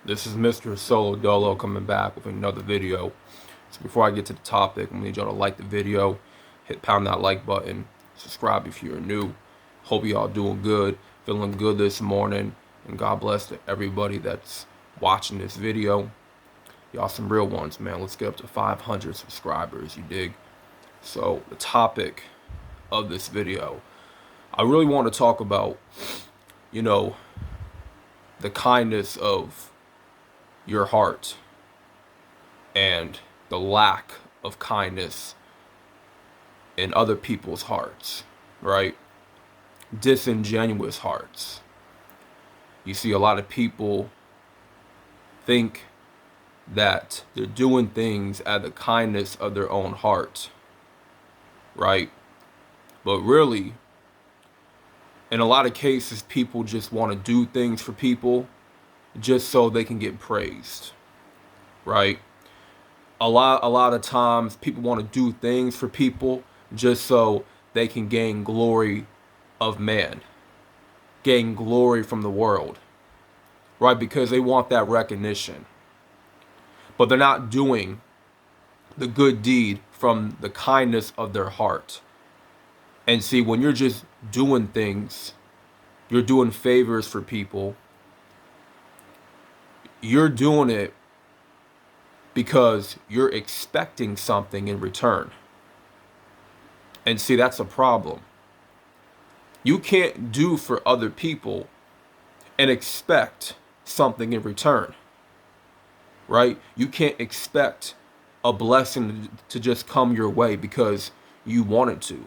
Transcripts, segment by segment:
This is Mr. Solo Dolo coming back with another video. So before I get to the topic, I need y'all to like the video, pound that like button, subscribe if you're new. Hope y'all doing good, feeling good this morning, and God bless to everybody that's watching this video. Y'all some real ones, man. Let's get up to 500 subscribers, you dig? So the topic of this video, I really want to talk about, the kindness of your heart and the lack of kindness in other people's hearts, right? Disingenuous hearts. You see, a lot of people think that they're doing things out of the kindness of their own heart, right? But really, in a lot of cases, people just want to do things for people just so they can get praised, right? A lot of times people want to do things for people just so they can gain glory of man, gain glory from the world, right? Because they want that recognition. But they're not doing the good deed from the kindness of their heart. And see, when you're just doing things, you're doing favors for people, you're doing it because you're expecting something in return. And see, that's a problem. You can't do for other people and expect something in return, right? You can't expect a blessing to just come your way because you want it to.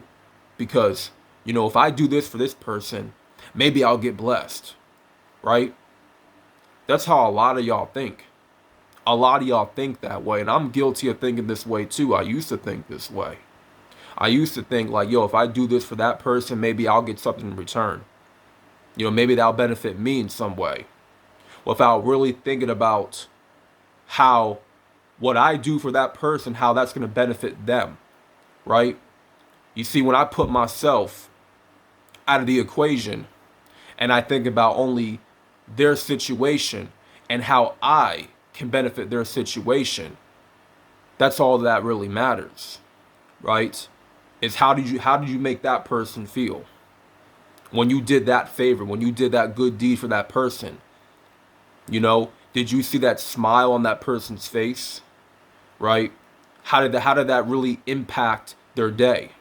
Because, if I do this for this person, maybe I'll get blessed, right? That's how a lot of y'all think. A lot of y'all think that way, and I'm guilty of thinking this way too. I used to think this way. I used to think like, if I do this for that person, maybe I'll get something in return. Maybe that'll benefit me in some way. Without really thinking about how what I do for that person, how that's going to benefit them, right? You see, when I put myself out of the equation and I think about only their situation and how I can benefit their situation, that's all that really matters, right? Is how did you make that person feel when you did that favor, when you did that good deed for that person? Did you see that smile on that person's face, right? How did that really impact their day?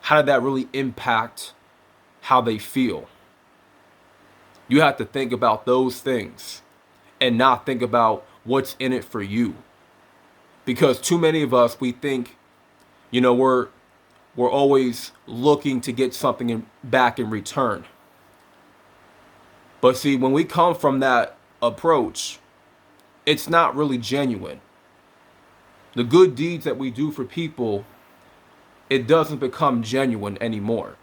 How did that really impact how they feel? You have to think about those things and not think about what's in it for you. Because too many of us, we think, we're always looking to get something back in return. But see, when we come from that approach, it's not really genuine. The good deeds that we do for people, it doesn't become genuine anymore.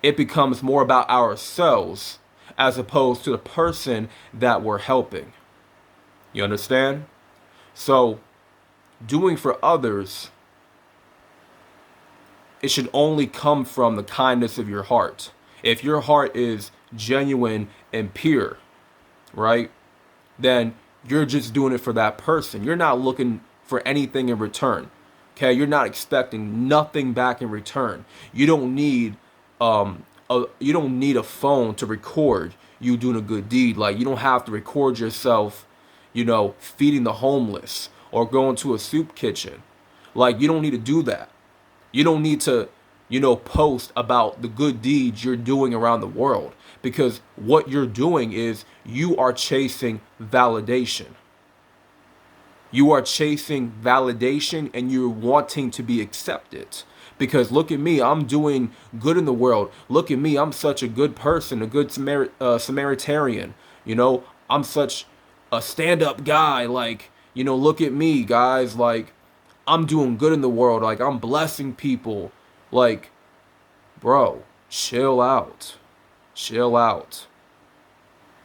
It becomes more about ourselves as opposed to the person that we're helping. You understand? So, doing for others, it should only come from the kindness of your heart. If your heart is genuine and pure, right, then you're just doing it for that person. You're not looking for anything in return. Okay, you're not expecting nothing back in return. You don't need a phone to record you doing a good deed. Like, you don't have to record yourself, feeding the homeless or going to a soup kitchen. Like, you don't need to do that. You don't need to, post about the good deeds you're doing around the world, because what you're doing is you are chasing validation. You are chasing validation and you're wanting to be accepted. Because look at me, I'm doing good in the world. Look at me, I'm such a good person, a good Samaritan. I'm such a stand-up guy. Like, look at me, guys. Like, I'm doing good in the world. Like, I'm blessing people. Like, bro, chill out. Chill out.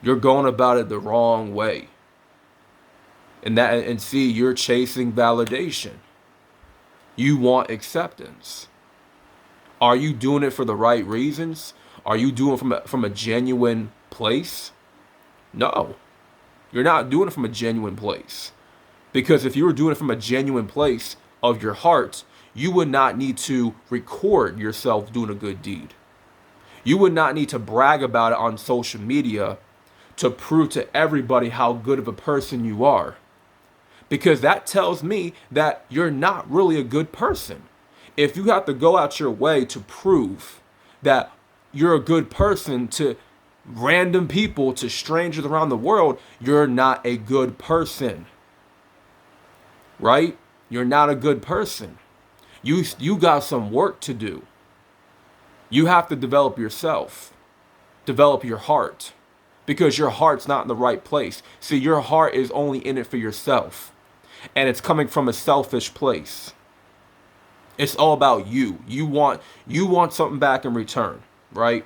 You're going about it the wrong way. And see, you're chasing validation. You want acceptance. Are you doing it for the right reasons? Are you doing it from a genuine place? No. You're not doing it from a genuine place. Because if you were doing it from a genuine place of your heart, you would not need to record yourself doing a good deed. You would not need to brag about it on social media to prove to everybody how good of a person you are. Because that tells me that you're not really a good person. If you have to go out your way to prove that you're a good person to random people, to strangers around the world, you're not a good person. Right? You're not a good person. You got some work to do. You have to develop yourself. Develop your heart. Because your heart's not in the right place. See, your heart is only in it for yourself. And it's coming from a selfish place. It's all about you. You want something back in return, right?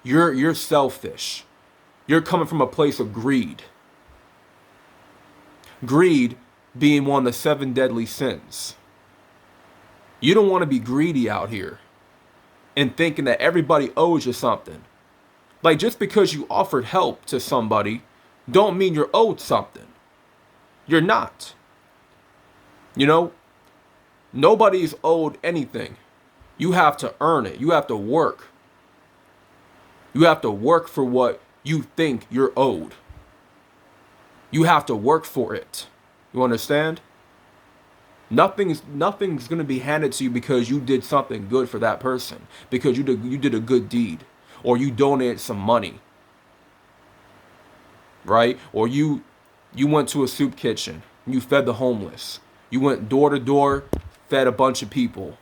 You're selfish. You're coming from a place of greed. Greed being one of the 7 deadly sins. You don't want to be greedy out here and thinking that everybody owes you something. Like, just because you offered help to somebody don't mean you're owed something. You're not. You know, nobody's owed anything. You have to earn it. You have to work. You have to work for what you think you're owed. You have to work for it. You understand? Nothing's going to be handed to you because you did something good for that person, because you did a good deed, or you donated some money, right? Or you went to a soup kitchen, you fed the homeless. You went door to door, fed a bunch of people.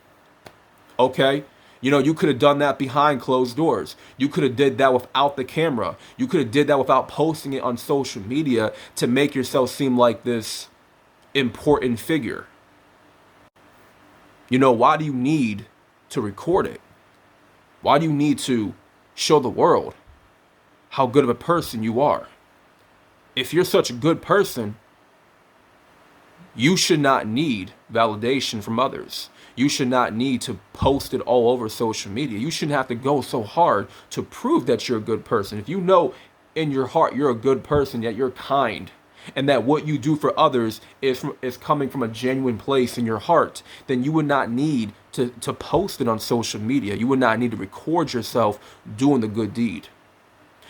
Okay? You know, you could have done that behind closed doors. You could have did that without the camera. You could have did that without posting it on social media to make yourself seem like this important figure. You know, why do you need to record it? Why do you need to show the world how good of a person you are? If you're such a good person, you should not need validation from others. You should not need to post it all over social media. You shouldn't have to go so hard to prove that you're a good person. If you know in your heart you're a good person, that you're kind, and that what you do for others is coming from a genuine place in your heart, then you would not need to post it on social media. You would not need to record yourself doing the good deed.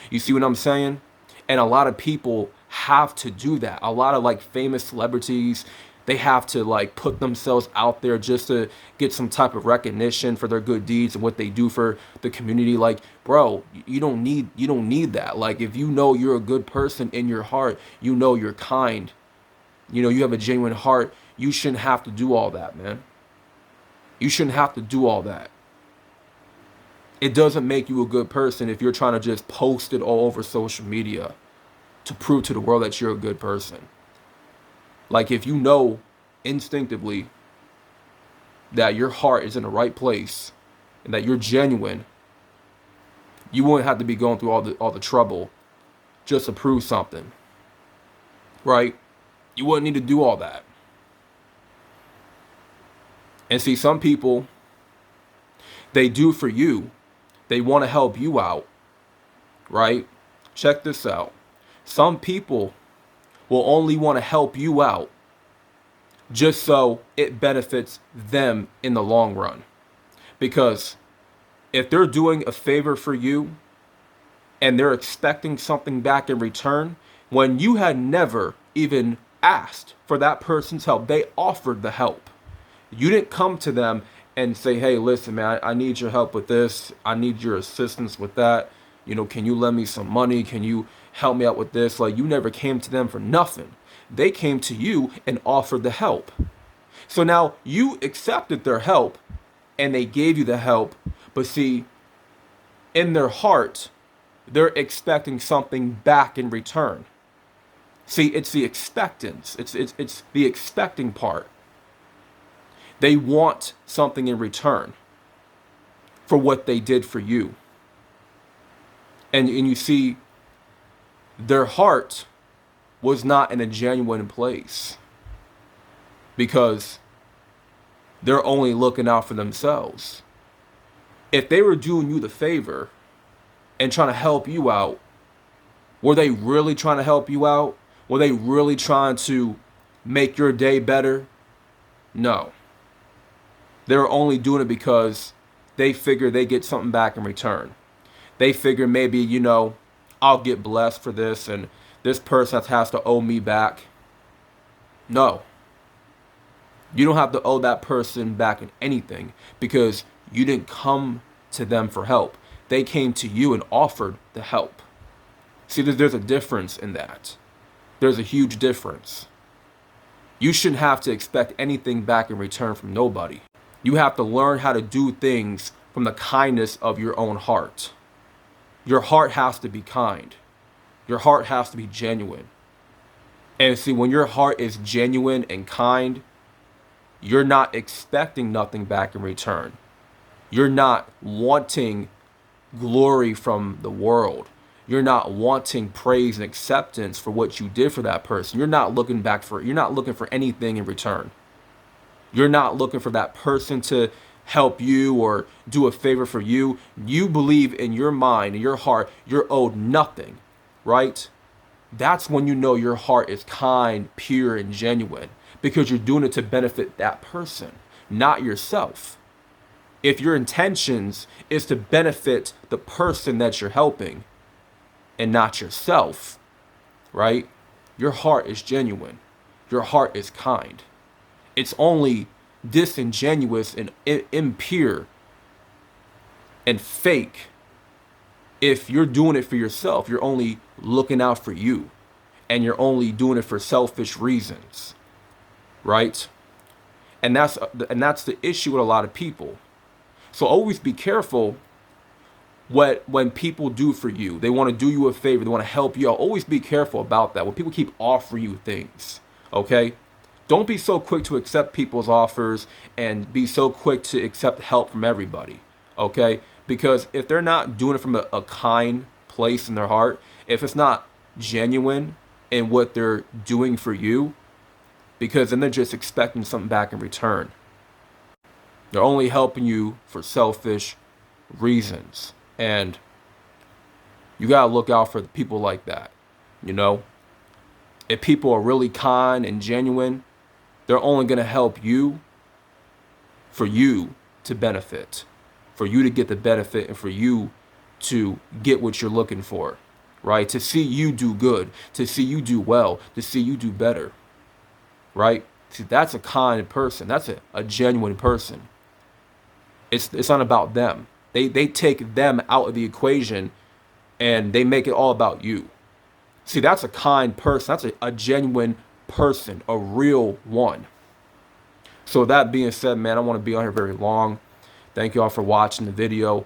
You see what I'm saying? And a lot of people have to do that. A lot of like famous celebrities, they have to like put themselves out there just to get some type of recognition for their good deeds and what they do for the community. Like, bro, you don't need that. Like, if you know you're a good person in your heart, you know you're kind, you know you have a genuine heart, you shouldn't have to do all that, man. You shouldn't have to do all that. It doesn't make you a good person if you're trying to just post it all over social media to prove to the world that you're a good person. Like, if you know instinctively that your heart is in the right place and that you're genuine, you wouldn't have to be going through all the trouble just to prove something, right? You wouldn't need to do all that. And see, some people, they do for you. They want to help you out, right? Check this out. Some people will only want to help you out just so it benefits them in the long run. Because if they're doing a favor for you and they're expecting something back in return, when you had never even asked for that person's help, they offered the help. You didn't come to them and say, hey, listen, man, I need your help with this. I need your assistance with that. You know, can you lend me some money? Can you help me out with this? Like, you never came to them for nothing. They came to you and offered the help. So now you accepted their help and they gave you the help. But see, in their heart, they're expecting something back in return. See, it's the expectance. It's the expecting part. They want something in return for what they did for you. And you see, their heart was not in a genuine place because they're only looking out for themselves. If they were doing you the favor and trying to help you out, Were they really trying to help you out? Were they really trying to make your day better? No. They were only doing it because they figure they get something back in return. They figure maybe, I'll get blessed for this and this person has to owe me back. No. You don't have to owe that person back in anything because you didn't come to them for help. They came to you and offered the help. See, there's a difference in that. There's a huge difference. You shouldn't have to expect anything back in return from nobody. You have to learn how to do things from the kindness of your own heart. Your heart has to be kind. Your heart has to be genuine. And see, when your heart is genuine and kind, you're not expecting nothing back in return. You're not wanting glory from the world. You're not wanting praise and acceptance for what you did for that person. You're not looking for anything in return. You're not looking for that person to help you or do a favor for you. You believe in your mind, in your heart, you're owed nothing, right? That's when you know your heart is kind, pure, and genuine because you're doing it to benefit that person, not yourself. If your intentions is to benefit the person that you're helping and not yourself, right? Your heart is genuine. Your heart is kind. It's only disingenuous and impure and fake if you're doing it for yourself. You're only looking out for you and you're only doing it for selfish reasons, right? And that's the issue with a lot of people. So always be careful when people do for you. They want to do you a favor. They want to help you out. Always be careful about that. When people keep offering you things, okay? Don't be so quick to accept people's offers and be so quick to accept help from everybody, okay? Because if they're not doing it from a kind place in their heart, if it's not genuine in what they're doing for you, because then they're just expecting something back in return. They're only helping you for selfish reasons. And you got to look out for the people like that, If people are really kind and genuine, they're only going to help you for you to benefit, for you to get the benefit and for you to get what you're looking for, right? To see you do good, to see you do well, to see you do better, right? See, that's a kind person. That's a genuine person. It's not about them. They take them out of the equation and they make it all about you. See, that's a kind person. That's a genuine person, a real one. So that being said, man, I don't want to be on here very long. Thank you all for watching the video.